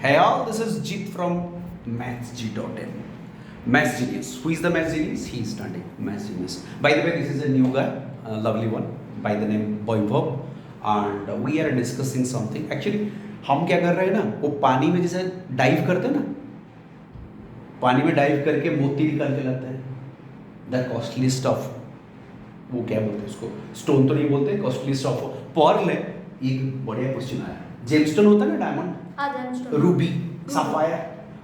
Hey all, this is Jeet from mathsg.in. Maths Genius. Who is the Maths Genius? He is studying Maths Genius. By the way, this is a new guy, a lovely one, by the name Vaibhav, and we are discussing something. Actually, हम क्या कर रहे हैं ना, वो पानी में जैसे डाइव करते हैं ना, पानी में डाइव करके मोती निकाल के लाते हैं. द कॉस्टलीस्ट ऑफ, वो क्या बोलते हैं उसको, स्टोन तो नहीं बोलते, कॉस्टलीस्ट ऑफ पर्ल है. एक बढ़िया क्वेश्चन आया. जेमस्टोन होता है ना, डायमंड, रूबी, सफायर,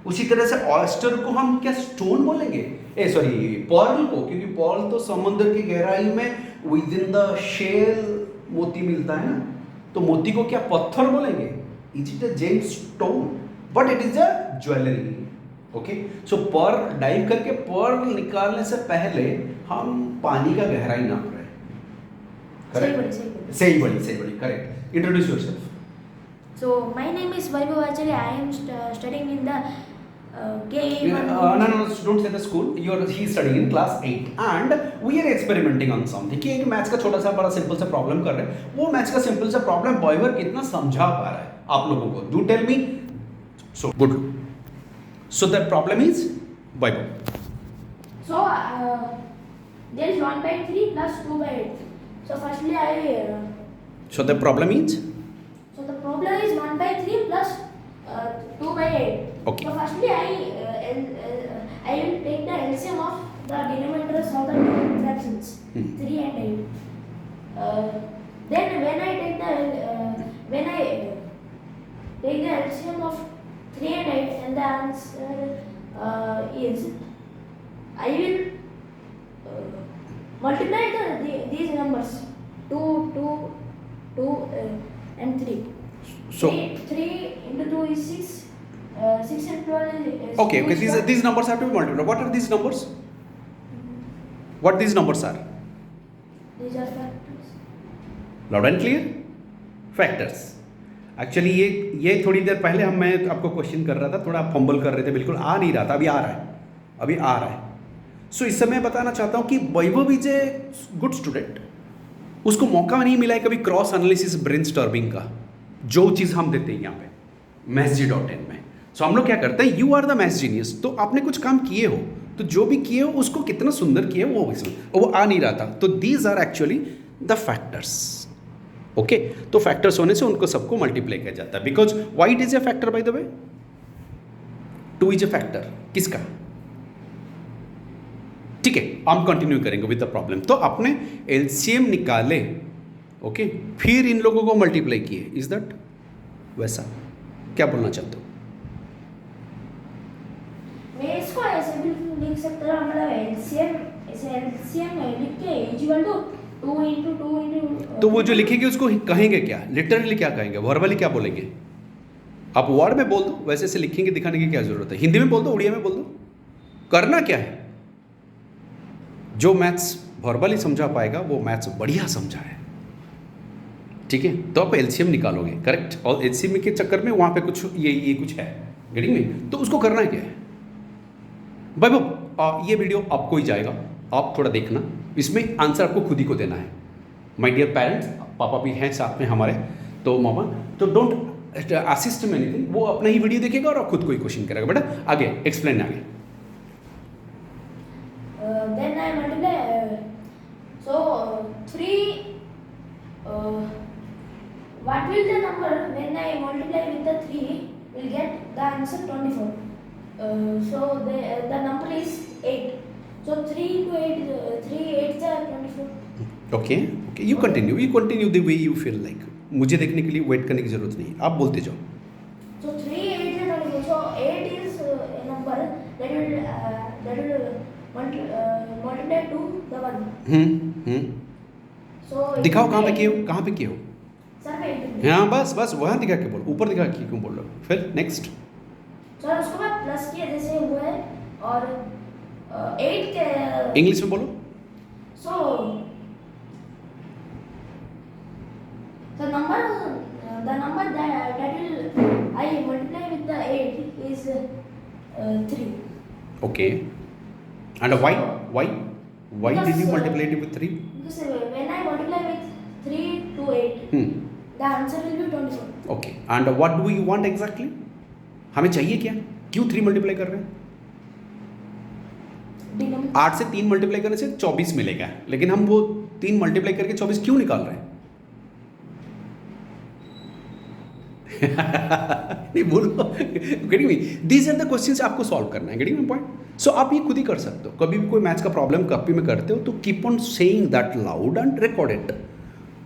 उसी तरह से ऑयस्टर को हम क्या स्टोन बोलेंगे? सॉरी, पर्ल को, क्योंकि पर्ल तो समुद्र की गहराई में विद इन द शेल मोती मिलता है ना, तो मोती को क्या पत्थर बोलेंगे? Is it a gemstone? But it is a jewellery. Okay, so pearl dive करके पर्ल निकालने से पहले हम पानी का गहराई नाप रहे हैं. करेक्ट, सही बड़ी correct. Introduce yourself. So my name is Vaibhav. Actually, I am studying in the KE. No, don't say the school. He is studying in class 8 and we are experimenting on something. कि एक maths का छोटा सा बड़ा simple सा problem कर रहे हैं. वो मैथ्स का सिंपल सा प्रॉब्लम वाइवर कितना समझा पा रहा है आप लोगों को? Do tell me. So good. So the problem is वाइवर. So there is 1/3 plus 2/8. So firstly So the problem is. So the problem is 1/3 plus 2/8. Okay. So firstly I will take the LCM of the denominators of the two fractions, 3 and 8. Then when I take the LCM of 3 and 8, and the answer is, I will multiply these numbers 2 and 3. So 3 into 2 is 6. 6 and 12 is okay. These numbers have to be multiplied. What are these numbers? What these numbers are? These are factors. Loud and clear. Factors. Actually ये थोड़ी देर पहले मैं आपको question कर रहा था, थोड़ा fumble कर रहे थे, बिल्कुल आ नहीं रहा था. अभी आ रहा है. सो इस समय बताना चाहता हूँ कि वैभव इज ए गुड स्टूडेंट. उसको मौका नहीं मिला है कभी क्रॉस एनालिसिस ब्रेनस्टॉर्मिंग का, जो चीज़ हम देते हैं यहाँ पे mathsg.in में. सो हम लोग क्या करते हैं, you are the maths genius. तो आपने कुछ काम किए हो, तो जो भी किए हो उसको कितना सुंदर किए वो आ नहीं रहा था. तो these are actually the factors. Okay, तो फैक्टर्स होने से उनको सबको मल्टीप्लाई किया जाता है. Because why it is a factor by the way? 2 is a factor. किसका? ठीक है, हम कंटिन्यू करेंगे विद द प्रॉब्लम. तो आपने एलसीएम निकाले, ओके, फिर इन लोगों को मल्टीप्लाई किए. इज दैट वैसा? क्या बोलना चाहते हो? मैं इसको ऐसे भी लिख सकता हूँ, मतलब एलसीएम लिख के इक्वल टू 2 into 2 into. तो वो जो लिखेंगे उसको कहेंगे क्या? लिटरली क्या कहेंगे? वर्बली क्या बोलेंगे? आप वर्ड में बोल दो, वैसे से लिखेंगे दिखाने की क्या जरूरत है? हिंदी में बोल दो, उड़िया में बोल दो. करना क्या है? जो मैथ्स वर्बली समझा पाएगा वो मैथ्स बढ़िया समझा है. ठीक है, तो आप एलसीएम निकालोगे. करेक्ट. और एलसीएम के चक्कर में वहाँ पे कुछ ये कुछ है, गेटिंग में. तो उसको करना क्या है? भाई ये वीडियो आपको ही जाएगा, आप थोड़ा देखना. इसमें आंसर आपको खुद ही को देना है. माय डियर पेरेंट्स, पापा भी हैं साथ में हमारे, तो मामा, तो डोंट असिस्ट में एनीथिंग. वो अपना ही वीडियो देखेगा और खुद को ही क्वेश्चन करेगा. बेटा आगे एक्सप्लेन. आगे then I multiply. So 3. What will the number when I multiply with the 3 will get the answer 24. So the number is 8. So 3 into 8, 3 8 are 24. Okay, you continue the way you feel like. मुझे देखने के लिए wait करने की जरूरत नहीं, आप बोलते जाओ. So 3 8 are 24. So 8 is a number that will multiply to the 1. So दिखाओ कहाँ पे किए हो. सर पे. हाँ, बस वहाँ दिखा के बोलो, ऊपर दिखा के क्यों बोल रहे हो? फिर नेक्स्ट. सर उसको मैं प्लस किया जैसे हुआ है, और 8 के इंग्लिश में बोलो. So the number that will I multiply with the 8 is 3. Okay. And why did you multiply it with 3? Because when I multiply with 3 to 8, the answer will be 24. Okay. And what do you want exactly? हमें चाहिए क्या, क्यों 3 multiply कर रहे हैं? 8 से 3 multiply करने से 24 मिलेगा, लेकिन हम वो 3 मल्टीप्लाई करके 24 क्यों निकाल रहे हैं? नहीं बोलो, getting me? These are the questions आपको सॉल्व करना है, गेटिंग मी पॉइंट? सो आप ये खुद ही कर सकते हो, कभी भी कोई मैथ्स का प्रॉब्लम कॉपी में करते हो तो keep on saying that loud and record it,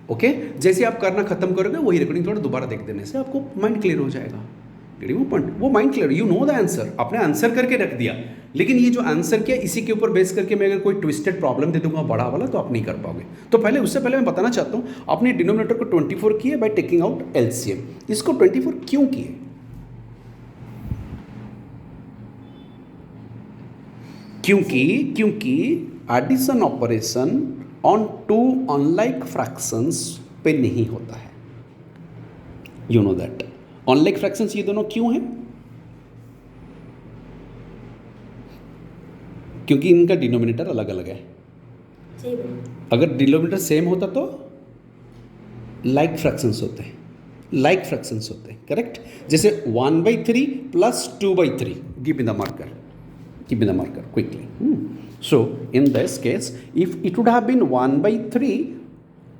okay? जैसे आप करना खत्म करोगे वही रिकॉर्डिंग थोड़ा दोबारा देख देने से आपको माइंड क्लियर हो जाएगा, गेटिंग मी पॉइंट? वो mind clear, you know the answer, आपने आंसर करके रख दिया, लेकिन ये जो आंसर किया इसी के ऊपर बेस करके मैं अगर कोई ट्विस्टेड प्रॉब्लम दे दूंगा बड़ा वाला तो आप नहीं कर पाओगे। तो पहले उससे पहले मैं बताना चाहता हूँ, आपने डिनोमिनेटर को 24 किए बाय टेकिंग आउट एलसीएम। इसको 24 क्यों किए? क्योंकि addition operation on 2 unlike fractions पे नहीं होता है, you know that. Unlike fractions ये दोनों क्यों हैं? क्योंकि इनका डिनोमिनेटर अलग अलग है। अगर डिनोमिनेटर सेम होता तो लाइक फ्रैक्शंस होते हैं, लाइक फ्रैक्शंस होते हैं, करेक्ट? जैसे 1/3 plus 2/3, give me the marker, give me the marker quickly. So in this case if it would have been 1/3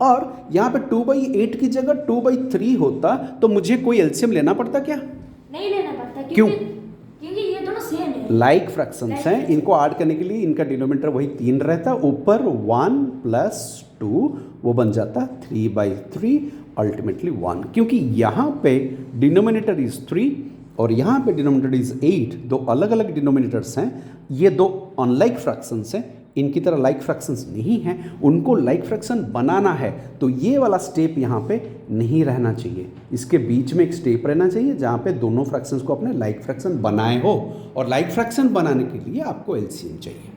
और यहाँ पे 2/8 की जगह 2/3 होता तो मुझे कोई एलसीएम लेना पड़ता क्या? नहीं लेना पड़ता। क्यों? क्योंकि ये दोनों सेम है, लाइक फ्रैक्शंस हैं, इनको ऐड करने के लिए इनका डिनोमिनेटर वही 3 रहता, ऊपर 1 + 2 वो बन जाता 3/3, अल्टीमेटली 1। क्योंकि यहाँ पे डिनोमिनेटर इज 3 और यहाँ पे डिनोमिनेटर इज 8, दो अलग अलग डिनोमिनेटर्स हैं, ये दो अनलाइक फ्रैक्शंस हैं, इनकी तरह लाइक फ्रैक्शंस नहीं हैं, उनको लाइक फ्रैक्शन बनाना है तो ये वाला स्टेप यहाँ पे नहीं रहना चाहिए, इसके बीच में एक स्टेप रहना चाहिए जहाँ पे दोनों फ्रैक्शंस को अपने लाइक फ्रैक्शन बनाए हो, और लाइक फ्रैक्शन बनाने के लिए आपको एलसीएम चाहिए।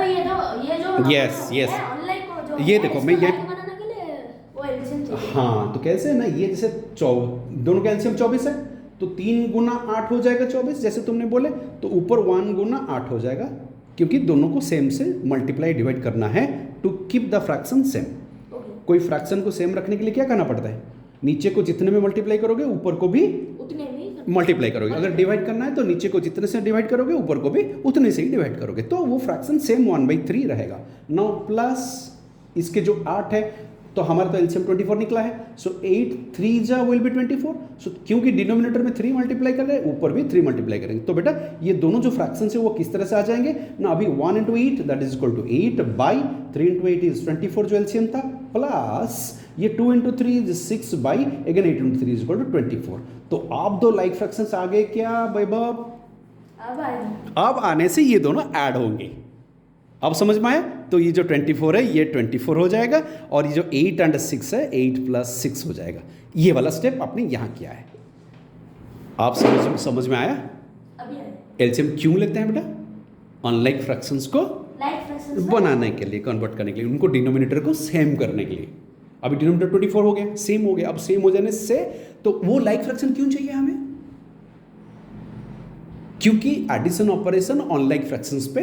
ये जो Yes, yes. अनलाइक जो ये देखो, मैं ये बनाने के लिए वो एलसीएम चाहिए। हाँ, तो कैसे है ना, ये जैसे दोनों का एलसीएम 24 है तो 3 गुना 8 हो जाएगा 24, जैसे तुमने बोले, तो ऊपर 1 गुना 8 हो जाएगा, क्योंकि दोनों को सेम से मल्टीप्लाई डिवाइड करना है to keep the fraction same. कोई फ्रैक्शन को सेम रखने के लिए क्या करना पड़ता है? नीचे को जितने में मल्टीप्लाई करोगे ऊपर को भी उतने में मल्टीप्लाई करोगे। अगर डिवाइड करना है तो नीचे को जितने से डिवाइड करोगे ऊपर को भी उतने से ही डिवाइड करोगे, तो वो फ्रैक्शन सेम 1/3 रहेगा। नाउ प्लस इसके जो 8 है तो हमारा तो एलसीएम 24 निकला है, सो 8 3 जा विल बी 24। सो क्योंकि डिनोमिनेटर में 3 मल्टीप्लाई कर रहे हैं, ऊपर भी 3 मल्टीप्लाई करेंगे, तो बेटा ये दोनों जो फ्रैक्शंस है वो किस तरह से आ जाएंगे ना? अभी 1 × 8 that is equal to 8 by 3 × 8 is 24 जो एलसीएम था, प्लस ये 2 × 3 is 6 by again 8 × 3 is equal to 24। तो आप दो लाइक फ्रैक्शंस आ गए क्या वैभव? अब आने से ये दोनों ऐड होंगे, अब समझ में आया? तो ये जो 24 है ये 24 हो जाएगा, और ये जो 8 और 6 है 8 + 6 हो जाएगा। ये वाला स्टेप आपने यहाँ किया है, आप समझ में आया? एलसीएम क्यों लेते हैं बेटा? अनलाइक फ्रैक्शंस को बनाने के लिए, कन्वर्ट करने के लिए, उनको डिनोमिनेटर को सेम करने के लिए। अभी डिनोमिनेटर 24 हो गया, सेम हो गया, अब सेम हो जाने से तो वो लाइक फ्रैक्शन क्यों चाहिए हमें? क्योंकि एडिशन ऑपरेशन अनलाइक फ्रैक्शंस पे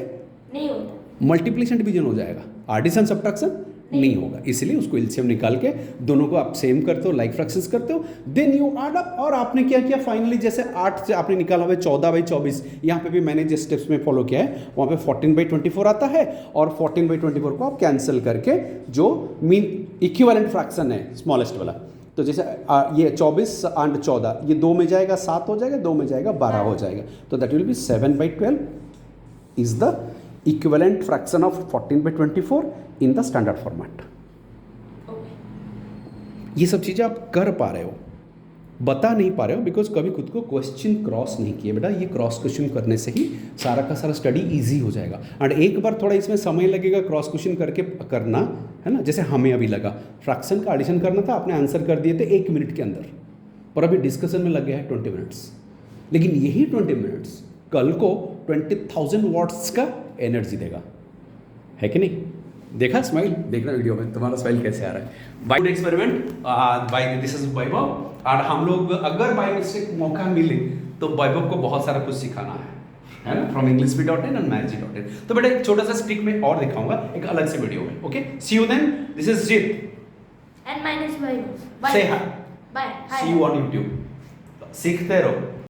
नहीं होता, मल्टीप्लिकेशन डिवीजन हो जाएगा, एडिशन सब्ट्रैक्शन नहीं होगा, इसलिए उसको एलसीएम निकाल के दोनों को आप सेम करते हो, लाइक फ्रैक्शंस करते हो, देन यू ऐड अप। और आपने क्या किया फाइनली, जैसे 8 से आपने निकाला हुआ 14/24, यहाँ पे भी मैंने जिस स्टेप्स में फॉलो किया है वहाँ पे 14/24 आता है, और 14/24 को आप कैंसिल करके जो मीन इक्विवेलेंट फ्रैक्शन है स्मॉलेस्ट वाला, तो जैसे ये 24 और 14 ये 2 में जाएगा 7 हो जाएगा, 2 में जाएगा 12 हो जाएगा, तो that will be 7/12 is the equivalent fraction of 14/24 in the standard format. ये सब चीज़ें आप कर पा रहे हो, बता नहीं पा रहे हो बिकॉज कभी खुद को क्वेश्चन क्रॉस नहीं किए बेटा। ये क्रॉस क्वेश्चन करने से ही सारा का सारा स्टडी इजी हो जाएगा, एंड एक बार थोड़ा इसमें समय लगेगा क्रॉस क्वेश्चन करके करना, है ना? जैसे हमें अभी लगा फ्रैक्शन का एडिशन करना था, आपने आंसर कर दिए थे 1 मिनट के अंदर, पर अभी डिस्कशन में लग गया है 20 मिनट्स। लेकिन यही 20 मिनट्स कल को 20,000 वॉट्स का एनर्जी देगा, है कि नहीं? देखा स्माइल? देखना वीडियो में तुम्हारा स्माइल कैसे आ रहा है। By experiment by this is Vaibhav, और हम लोग अगर बाय मिस्टेक मौका मिले तो वैभव को बहुत सारा कुछ सिखाना है ना, फ्रॉम englishbit.in and mathsg.in। तो बेटा एक छोटा सा स्टिक में और दिखाऊंगा एक अलग से वीडियो में। Okay, see you then, this is Jit and mine is Vaibhav। say hi, Bye। see you on YouTube। सीखते रहो